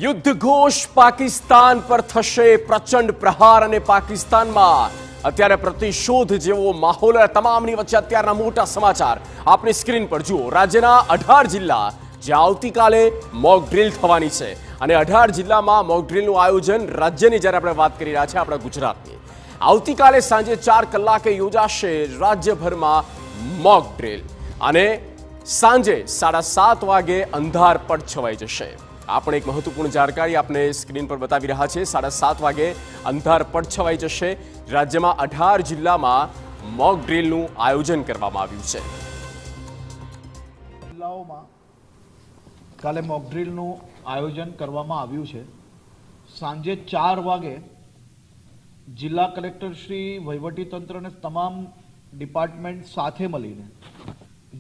યુદ્ધ ઘોષ પાકિસ્તાન પર થશે પ્રચંડ પ્રહાર અને પાકિસ્તાનમાં અત્યારે પ્રતિશોધ જેવો માહોલ તમામની વચ્ચે અત્યારના મોટા સમાચાર આપની સ્ક્રીન પર જુઓ। રાજ્યના 18 જિલ્લા જે આવતીકાલે મોક ડ્રીલ થવાની છે અને 18 જિલ્લામાં મોક ડ્રીલનું આયોજન રાજ્યની જ્યારે આપણે વાત કરી રહ્યા છે આપણા ગુજરાતની આવતીકાલે સાંજે 4 કલાકે યોજાશે રાજ્યભરમાં મોક ડ્રીલ અને સાંજે 7:30 વાગે અંધારપટ છવાઈ જશે। આપણે એક મહત્વપૂર્ણ જાણકારી આપને સ્ક્રીન પર બતાવી રહ્યા છે। 7:30 વાગે અંધારપટ છવાઈ જશે। રાજ્યમાં 18 જિલ્લામાં મોક ડ્રીલનું આયોજન કરવામાં આવ્યું છે। જિલ્લાઓમાં કાલે મોક ડ્રીલનું આયોજન કરવામાં આવ્યું છે। સાંજે 4 વાગે જિલ્લા કલેક્ટર શ્રી વહીવટીતંત્ર અને તમામ ડિપાર્ટમેન્ટ સાથે મળીને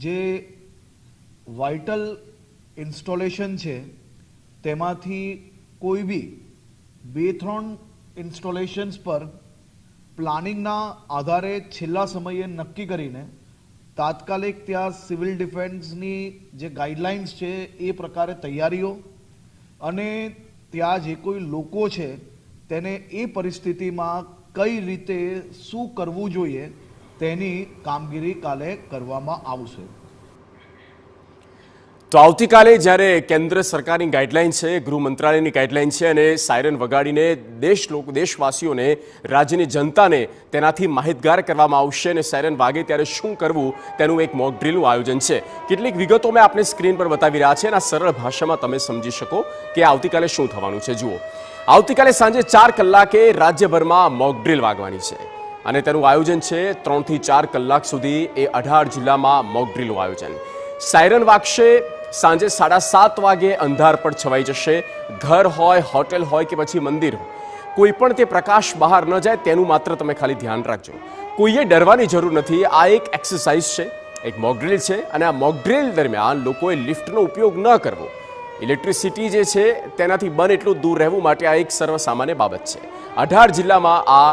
જે વાઇટલ ઇન્સ્ટોલેશન છે તેમાંથી કોઈ બી 2-3 ઇન્સ્ટોલેશન્સ પર પ્લાનિંગના આધારે છેલ્લા સમયે નક્કી કરીને તાત્કાલિક ત્યાં સિવિલ ડિફેન્સની જે ગાઈડલાઇન્સ છે એ પ્રકારે તૈયારીઓ અને ત્યાં જે કોઈ લોકો છે તેને એ પરિસ્થિતિમાં કઈ રીતે શું કરવું જોઈએ તેની કામગીરી કાલે કરવામાં આવશે। તો આવતીકાલે જ્યારે કેન્દ્ર સરકારની ગાઈડલાઇન છે, ગૃહ મંત્રાલયની ગાઈડલાઇન છે અને સાયરન વગાડીને દેશવાસીઓને, રાજ્યની જનતાને તેનાથી માહિતગાર કરવામાં આવશે અને સાયરન વાગે ત્યારે શું કરવું તેનું એક મોક ડ્રીલનું આયોજન છે। કેટલીક વિગતો મેં આપને સ્ક્રીન પર બતાવી રહ્યા છે અને આ સરળ ભાષામાં તમે સમજી શકો કે આવતીકાલે શું થવાનું છે। જુઓ, આવતીકાલે સાંજે 4 કલાકે રાજ્યભરમાં મોક ડ્રીલ વાગવાની છે અને તેનું આયોજન છે 3 થી 4 કલાક સુધી એ 18 જિલ્લામાં મોક ડ્રીલનું આયોજન। સાયરન વાગશે સાંજે 7:30 વાગે અંધારપટ છવાઈ જશે। ઘર હોય, હોટેલ હોય કે પછી મંદિર હોય, કોઈ પણ તે પ્રકાશ બહાર ન જાય તેનું માત્ર તમે ખાલી ધ્યાન રાખજો। કોઈએ ડરવાની જરૂર નથી। આ એક એક્સરસાઇઝ છે, એક મોક ડ્રીલ છે અને આ મોક ડ્રીલ દરમિયાન લોકોએ લિફ્ટનો ઉપયોગ ન કરવો, ઇલેક્ટ્રિસિટી જે છે તેનાથી બને એટલું દૂર રહેવું માટે આ એક સર્વસામાન્ય બાબત છે। 18 જિલ્લામાં આ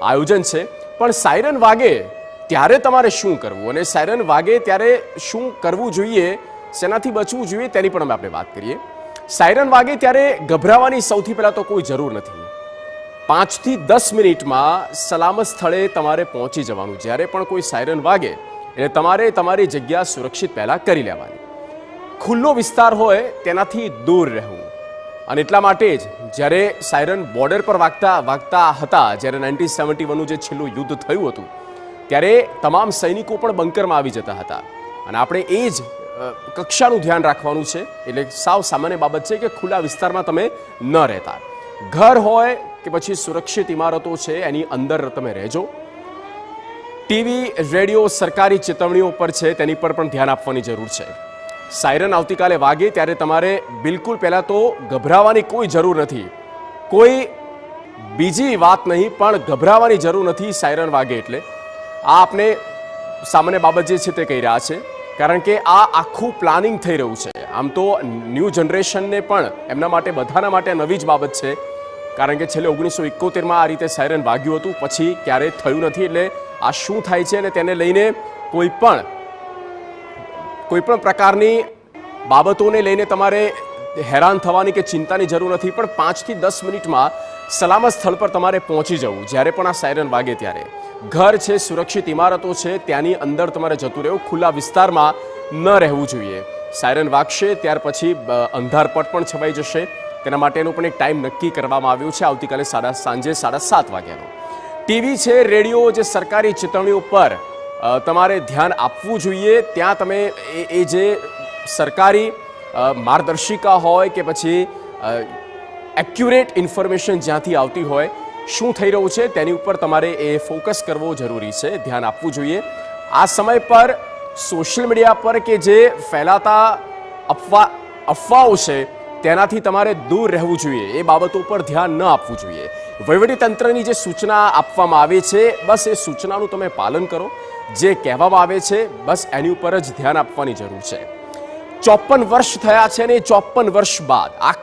આયોજન છે। પણ સાયરન વાગે ત્યારે તમારે શું કરવું અને સાયરન વાગે ત્યારે શું કરવું જોઈએ, શેનાથી બચવું જોઈએ તેની પણ આપણે વાત કરીએ। સાયરન વાગે ત્યારે ગભરાવાની સૌથી પહેલાં તો કોઈ જરૂર નથી। 5 થી 10 મિનિટમાં સલામત સ્થળે તમારે પહોંચી જવાનું। જ્યારે પણ કોઈ સાયરન વાગે એટલે તમારે તમારી જગ્યા સુરક્ષિત પહેલાં કરી લેવાની। ખુલ્લો વિસ્તાર હોય તેનાથી દૂર રહેવું અને એટલા માટે જ જ્યારે સાયરન બોર્ડર પર વાગતા હતા, જ્યારે 1971નું જે છેલ્લું યુદ્ધ થયું હતું ત્યારે તમામ સૈનિકો પણ બંકરમાં આવી જતા હતા અને આપણે એ જ કક્ષાનું ધ્યાન રાખવાનું છે। એટલે સાવ સામાન્ય બાબત છે કે ખુલ્લા વિસ્તારમાં તમે ન રહેતા। ઘર હોય કે પછી સુરક્ષિત ઇમારતો છે એની અંદર તમે રહેજો। ટીવી, રેડિયો સરકારી ચેતવણીઓ પર છે તેની પર પણ ધ્યાન આપવાની જરૂર છે। સાયરન આવતીકાલે વાગે ત્યારે તમારે બિલકુલ પહેલાં તો ગભરાવાની કોઈ જરૂર નથી। કોઈ બીજી વાત નહીં પણ ગભરાવાની જરૂર નથી સાયરન વાગે એટલે। આ આપણે સામાન્ય બાબત જે છે તે કહી રહ્યા છે કારણ કે આ આખું પ્લાનિંગ થઈ રહ્યું છે। આમ તો ન્યૂ જનરેશનને પણ એમના માટે બધાના માટે નવી જ બાબત છે કારણ કે છેલ્લે 1971માં આ રીતે સાયરન વાગ્યું હતું, પછી ક્યારેય થયું નથી। એટલે આ શું થાય છે અને તેને લઈને કોઈ પણ પ્રકારની બાબતોને લઈને તમારે હેરાન થવાની કે ચિંતાની જરૂર નથી। પણ 5 થી 10 મિનિટમાં સલામત સ્થળ પર તમારે પહોંચી જવું જ્યારે પણ આ સાયરન વાગે ત્યારે। ઘર છે, સુરક્ષિત ઇમારતો છે ત્યાંની અંદર તમારે જતું રહેવું, ખુલ્લા વિસ્તારમાં ન રહેવું જોઈએ। સાયરન વાગશે ત્યાર પછી અંધારપટ પણ છવાઈ જશે। તેના માટેનો પણ એક ટાઈમ નક્કી કરવામાં આવ્યો છે આવતીકાલે સાંજે 7:30 વાગ્યાનો। ટીવી છે, રેડિયો જે સરકારી ચેતવણીઓ પર તમારે ધ્યાન આપવું જોઈએ। ત્યાં તમે એ જે સરકારી માર્ગદર્શિકા હોય કે પછી એક્યુરેટ ઇન્ફોર્મેશન જ્યાંથી આવતી હોય, શું થઈ રહ્યું છે તેની ઉપર તમારે એ ફોકસ કરવો જરૂરી છે, ધ્યાન આપવું જોઈએ। આ સમય પર સોશિયલ મીડિયા પર કે જે ફેલાતા અફવાઓ છે તેનાથી તમારે દૂર રહેવું જોઈએ। એ બાબતો પર ધ્યાન ન આપવું જોઈએ। વહીવટીતંત્રની જે સૂચના આપવામાં આવે છે બસ એ સૂચનાનું તમે પાલન કરો। જે કહેવામાં આવે છે બસ એની ઉપર જ ધ્યાન આપવાની જરૂર છે। 54 વર્ષ થયા છે અને 54 વર્ષ બાદ